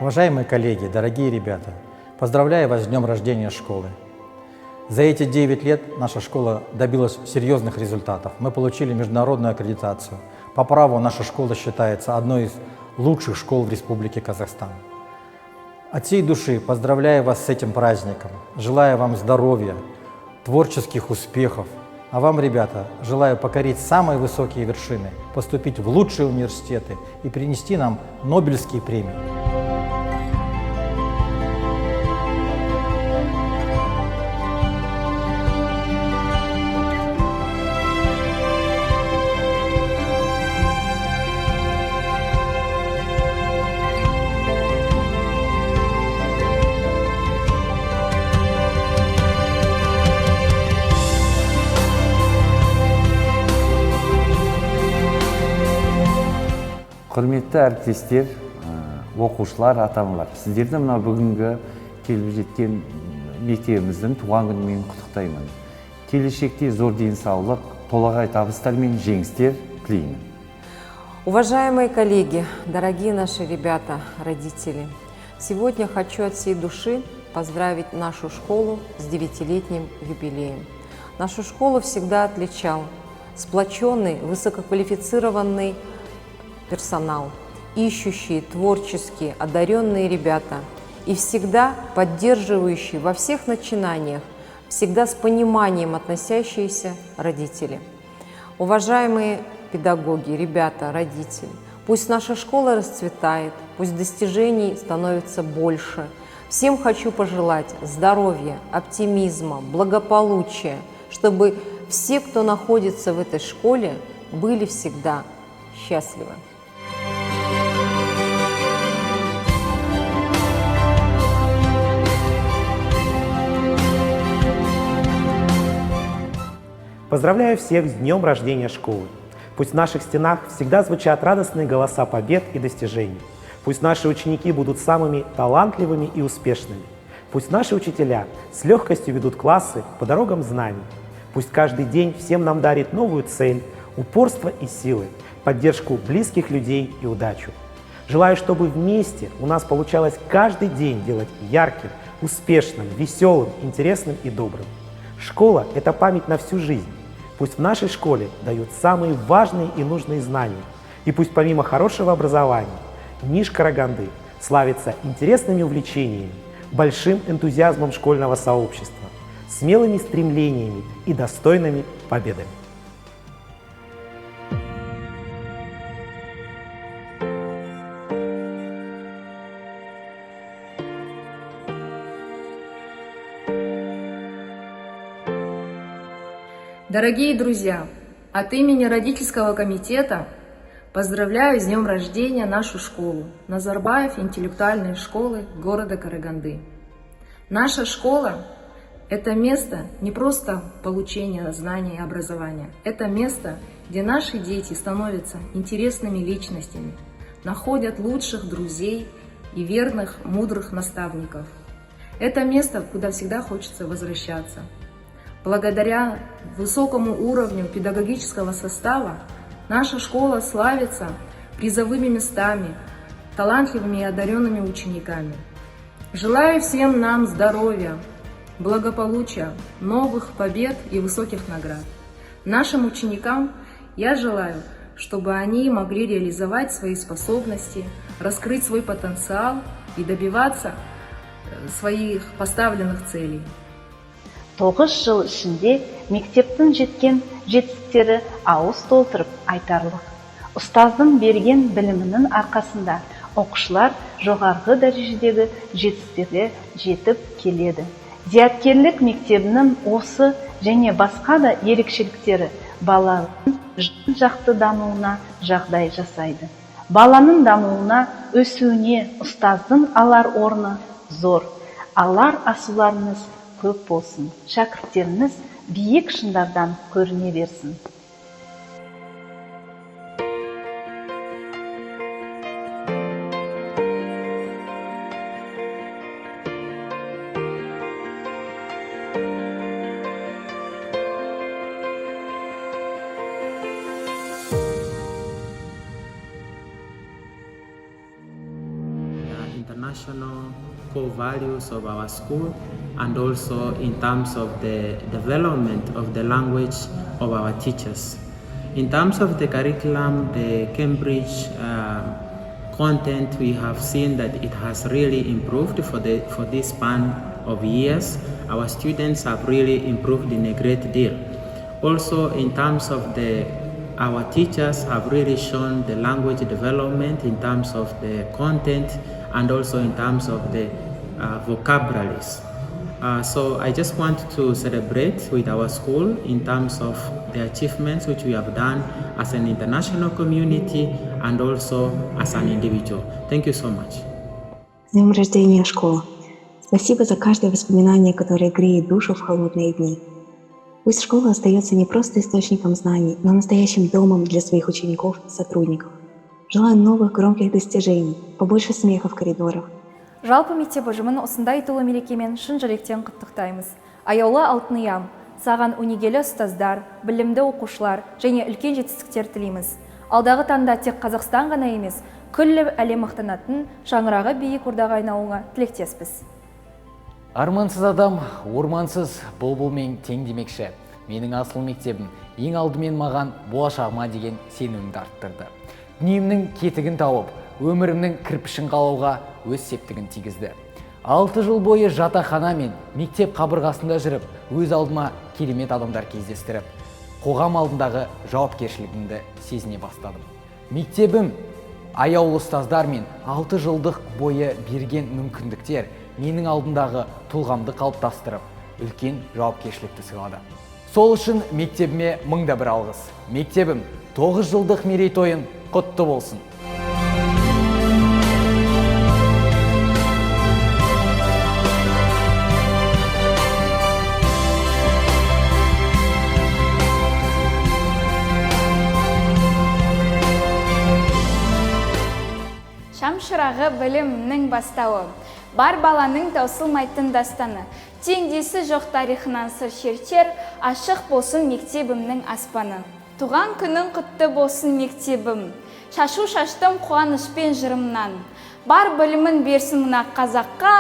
Уважаемые коллеги, дорогие ребята, поздравляю вас с днем рождения школы. За эти 9 лет наша школа добилась серьезных результатов. Мы получили международную аккредитацию. По праву наша школа считается одной из лучших школ в Республике Казахстан. От всей души поздравляю вас с этим праздником. Желаю вам здоровья, творческих успехов. А вам, ребята, желаю покорить самые высокие вершины, поступить в лучшие университеты и принести нам Нобелевские премии. Құрметті әріптестер, оқушылар, ата-аналар, сіздерді мына бүгінгі келіп жеткен мектебіміздің туған күнімен құттықтаймын. Келешекте зор денсаулық, толағай табыстар мен жеңістер тілеймін. Уважаемые коллеги, дорогие наши ребята, родители, сегодня хочу от всей души поздравить нашу школу с 9-летним юбилеем. Нашу школу всегда отличал сплоченный, высококвалифицированный персонал, ищущие, творческие, одаренные ребята и всегда поддерживающие во всех начинаниях, всегда с пониманием относящиеся родители. Уважаемые педагоги, ребята, родители, пусть наша школа расцветает, пусть достижений становится больше. Всем хочу пожелать здоровья, оптимизма, благополучия, чтобы все, кто находится в этой школе, были всегда счастливы. Поздравляю всех с днем рождения школы. Пусть в наших стенах всегда звучат радостные голоса побед и достижений. Пусть наши ученики будут самыми талантливыми и успешными. Пусть наши учителя с легкостью ведут классы по дорогам знаний. Пусть каждый день всем нам дарит новую цель, упорство и силы, поддержку близких людей и удачу. Желаю, чтобы вместе у нас получалось каждый день делать ярким, успешным, веселым, интересным и добрым. Школа – это память на всю жизнь. Пусть в нашей школе дают самые важные и нужные знания. И пусть помимо хорошего образования Ниш Караганды славится интересными увлечениями, большим энтузиазмом школьного сообщества, смелыми стремлениями и достойными победами. Дорогие друзья, от имени родительского комитета поздравляю с днем рождения нашу школу, Назарбаев интеллектуальной школы города Караганды. Наша школа – это место не просто получения знаний и образования, это место, где наши дети становятся интересными личностями, находят лучших друзей и верных, мудрых наставников. Это место, куда всегда хочется возвращаться. Благодаря высокому уровню педагогического состава наша школа славится призовыми местами, талантливыми и одаренными учениками. Желаю всем нам здоровья, благополучия, новых побед и высоких наград. Нашим ученикам я желаю, чтобы они могли реализовать свои способности, раскрыть свой потенциал и добиваться своих поставленных целей. 9 жыл ішінде мектептің жеткен жетістіктері ауыз толтырып айтарлық. Ұстаздың берген білімінің арқасында оқушылар жоғарғы дәрежедегі жетістіктерге жетіп келеді. Зияткерлік мектебінің осы және басқа да ерекшеліктері баланың жан-жақты дамуына жағдай жасайды. Баланың дамуына, өсуіне ұстаздың алар орны зор. Алар асуларыңыз көп болсын, шәкірттеріңіз биік шыңдардан көріне берсін. international core values of our school, and also in terms of the development of the language of our teachers. In terms of the curriculum, the Cambridge content, we have seen that it has really improved for this span of years. Our students have really improved in a great deal. Also, in terms of our teachers have really shown the language development in terms of the content and also in terms of the vocabularies. So I just want to celebrate with our school in terms of the achievements which we have done as an international community and also as an individual. Thank you so much. С днем рождения, школа! Спасибо за каждое воспоминание, которое греет душу в холодные дни. Пусть школа остается не просто источником знаний, но настоящим домом для своих учеников и сотрудников. Желаю новых громких достижений, побольше смеха в коридорах. Жалпы мектеп ұжымын осындай толы мерекемен шын жүректен құттықтаймыз. Аяулы алтын ұям, саған өнегелі ұстаздар, білімді оқушылар және үлкен жетістіктер тілейміз. Алдағы таңда тек Қазақстан ғана емес, күллі әлем мақтанатын шаңырағы биік ордаға айналуға тілектеспіз. Армансыз адам, ормансыз бұлбұлмен тең демекші. Менің асыл мектебім ең алдымен маған болашағыма деген сенімімді арттырды. Дүниемнің кетігін тауып, өмірімнің кірпішін қалауға өз септігін тигізді. 6 жыл бойы жатақхана мен мектеп қабырғасында жүріп, өз алдыма керемет адамдар кездестіріп, қоғам алдындағы жауапкершілігімді сезіне бастадым. Мектебім аяулы ұстаздар мен 6 жылдық бойы берген мүмкіндіктер менің алдындағы тұлғамды қалыптастырып, үлкен жауапкершілікті сыйлады. Сол үшін мектебіме мыңда бір алғыс. Мектебім 9 жылдық мерейтойын құтты болсын. Шамшырағы білімнің бастауы. Бар баланың таусылмайтын дастаны. Теңдесі жоқ тарихынан сыр шертер, ашық болсын мектебімнің аспаны. Туған күнің құтты болсын мектебім. Шашу шаштым қуанышпен жырымнан. Бар білімін берсін мына қазаққа,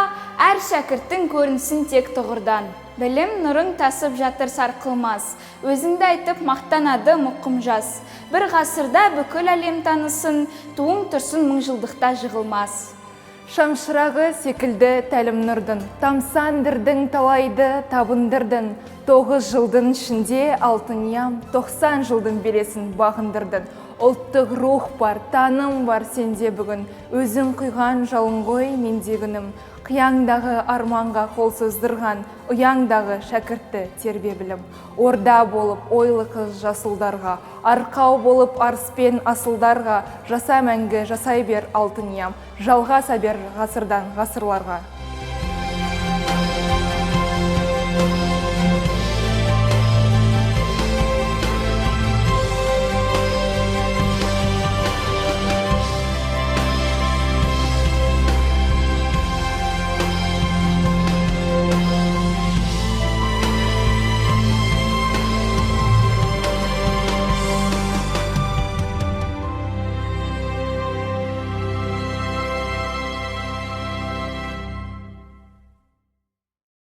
әр шәкірттің көрінсін тек тұғырдан. Білім нұрың тасып жатыр сарқылмас, өзіңді айтып мақтанады мұқым жас. Бір ғасырда бүкіл әлем танысын, туың тұрсын мыңжылдықта жығылмас. Шамшырағы секілді тәлім нұрдың, тамсандырдың талайды табындырдың. 9 жылдың ішінде алтын ям, 90 жылдың бересін бағындырдың. Ұлттық рух бар, таным бар сенде бүгін. Өзің құйған жалын ғой менде күнім. Қияңдағы арманға қол создырған, ұяңдағы шәкіртті тербе білім. Орда болып ойлы қыз жасылдарға, арқау болып арыспен асылдарға, жаса мәңгі жасай бер алтын ям, жалғаса бер ғасырдан ғасырларға.